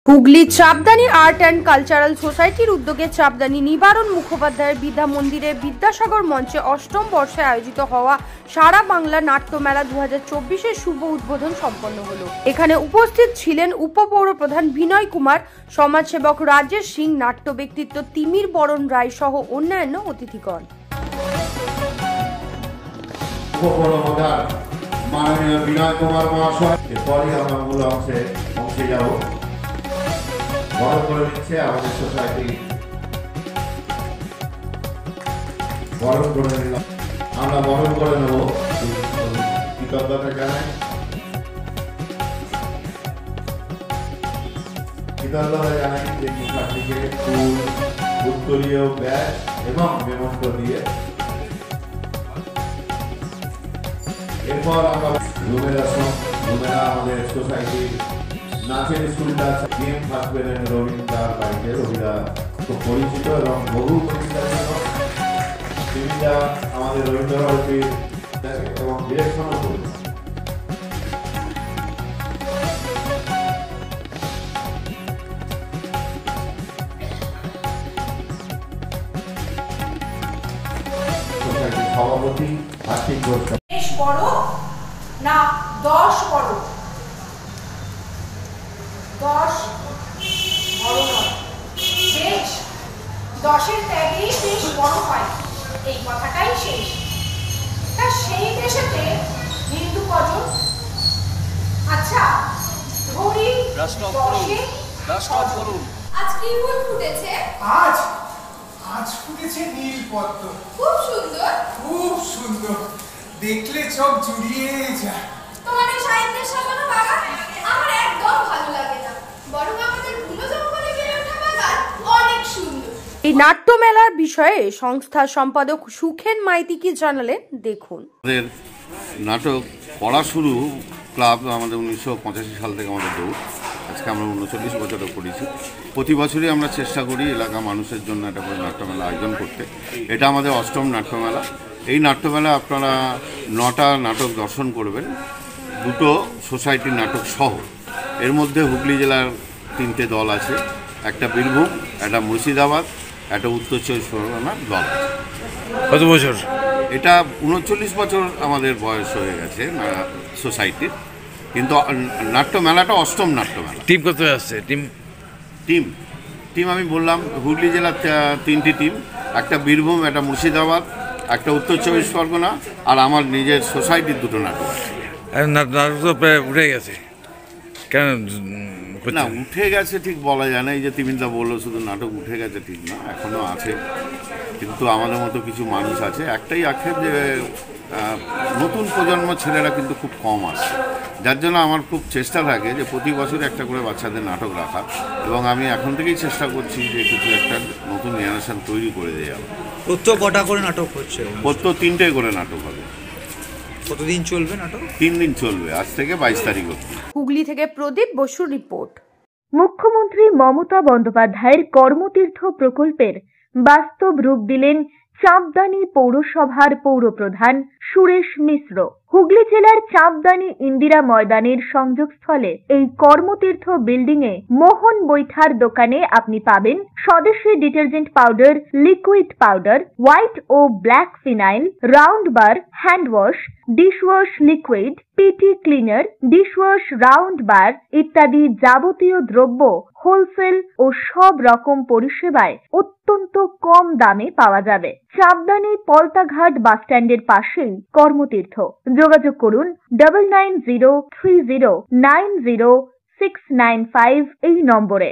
Hooghly Chapdani art and cultural সোসাইটির উদ্যোগে চাপদানি নিবারণ মুখোপাধ্যায়ের বিদ্যা মন্দিরে বিদ্যাসাগর মঞ্চে অষ্টম বর্ষে আয়োজিত হওয়া সারা বাংলা নাট্যমেলা 2024-এর শুভ উদ্বোধন সম্পন্ন হলো। এখানে উপস্থিত ছিলেন উপপৌর প্রধান বিনয় কুমার, সমাজসেবক রাজেশ সিং, নাট্য ব্যক্তিত্ব তিমির বরণ রায় সহ অন্যান্য অতিথিগণ। মাননীয় বিনয় কুমার মহাশয়, এরপরই আমরা মূল অংশে পৌঁছে যাব। বরণ করে নিচ্ছে আমাদের সোসাইটি, বরণ করে নিলাম, আমরা বরণ করে নেব। কৃতজ্ঞতা জানাই, যে সোসাইটিকে ফুল, উত্তরীয় ব্যাগ এবং মেমন্টো দিয়ে। এরপর আমরা রুমেরা আমাদের সোসাইটির নাচের স্কুলটা আছে, গেম থাকবেন রবীন্দ্রার বাড়িতে। রবিরা খুব পরিচিত এবং বহু পরিচিত আমাদের রবীন্দ্র ভারতীর এবং ডিরেকশনও করবে। সোসাইটির সভাপতি আর্থিক গোষ্ঠী বড় না 10 বড়, 10 বড় নয়, শেষ 10-এর ত্যাগেই বেশ বড় হয়, এই কথাটাই শেষ। তা সেই দেশেতে হিন্দু কজন? আচ্ছা ধরি 10 করুন। আজ কি ফুল ফুটেছে? আজ ফুটেছে নীল পদ্ম। খুব সুন্দর, খুব সুন্দর, দেখলে চোখ জুড়িয়ে যায়। তোমার এই সাহিত্যের সাজানো বাগান আমার একদম ভালো লাগে না, বরং আমাদের বুনো জঙ্গলে বেড়ে ওঠা বাগান অনেক সুন্দর। এই নাট্যমেলার বিষয়ে সংস্থার সম্পাদক সুখেন মাইতি কি জানালেন দেখুন। আমাদের নাটক পড়া শুরু ক্লাব আমাদের 1985 সাল থেকে আমাদের দৌড়, আজকে আমরা 39 বছরে করেছি। প্রতি বছরই আমরা চেষ্টা করি এলাকা মানুষের জন্য একটা করে নাট্যমেলা আয়োজন করতে। এটা আমাদের অষ্টম নাট্যমেলা। এই নাট্যমেলা আপনারা 9টা নাটক দর্শন করবেন, 2টো সোসাইটির নাটক সহ। এর মধ্যে হুগলি জেলার 3টে দল আছে, একটা বীরভূম, একটা মুর্শিদাবাদ, একটা উত্তর 24 পরগনার দল আছে। কত বছর? এটা 39 বছর আমাদের বয়স হয়ে গেছে সোসাইটির, কিন্তু নাট্যমেলাটা অষ্টম নাট্যমেলা। টিম কত আসছে? টিম আমি বললাম হুগলি জেলার 3টি টিম, একটা বীরভূম, একটা মুর্শিদাবাদ, একটা উত্তর 24 পরগনা, আর আমার নিজের সোসাইটির 2টো নাটক আছে। নাটক তো প্রায় উঠে গেছে, কেন? না উঠে গেছে ঠিক বলা যায় না। এই যে তিমিনদা বললো শুধু নাটক উঠে গেছে, ঠিক না, এখনও আছে। কিন্তু আমাদের মতো কিছু মানুষ আছে, একটাই আক্ষেপ যে নতুন প্রজন্ম ছেলেরা কিন্তু খুব কম আসে, যার জন্য আমার খুব চেষ্টা থাকে যে প্রতি বছর একটা করে বাচ্চাদের নাটক রাখা, এবং আমি এখন থেকেই চেষ্টা করছি যে কিছু একটা নতুন জেনারেশন তৈরি করে দেওয়া। প্রত্যেক কটা করে নাটক হচ্ছে? প্রত্যেক 3টে করে নাটক হবে। কতদিন চলবে নাটক? 3 দিন চলবে, আজ থেকে 22 তারিখ অবধি। হুগলি থেকে প্রদীপ বসুর রিপোর্ট। মুখ্যমন্ত্রী মমতা বন্দ্যোপাধ্যায়ের কর্মতীর্থ প্রকল্পের বাস্তব রূপ দিলেন চাপদানি পৌরসভার পৌরপ্রধান সুরেশ মিশ্র। হুগলি জেলার চাপদানি ইন্দিরা ময়দানের সংযোগস্থলে এই কর্মতীর্থ বিল্ডিং এ মোহন বৈঠার দোকানে আপনি পাবেন স্বদেশী detergent powder, liquid powder, white ও black phenyl, round bar, hand wash, dishwash liquid, PT cleaner, dishwash round bar ইত্যাদি যাবতীয় দ্রব্য হোলসেল ও সব রকম পরিষেবায় অত্যন্ত কম দামে পাওয়া যাবে। চাপদানি পলতাঘাট বাসস্ট্যান্ডের পাশেই কর্মতীর্থ। যোগাযোগ করুন 9903090695 এই নম্বরে।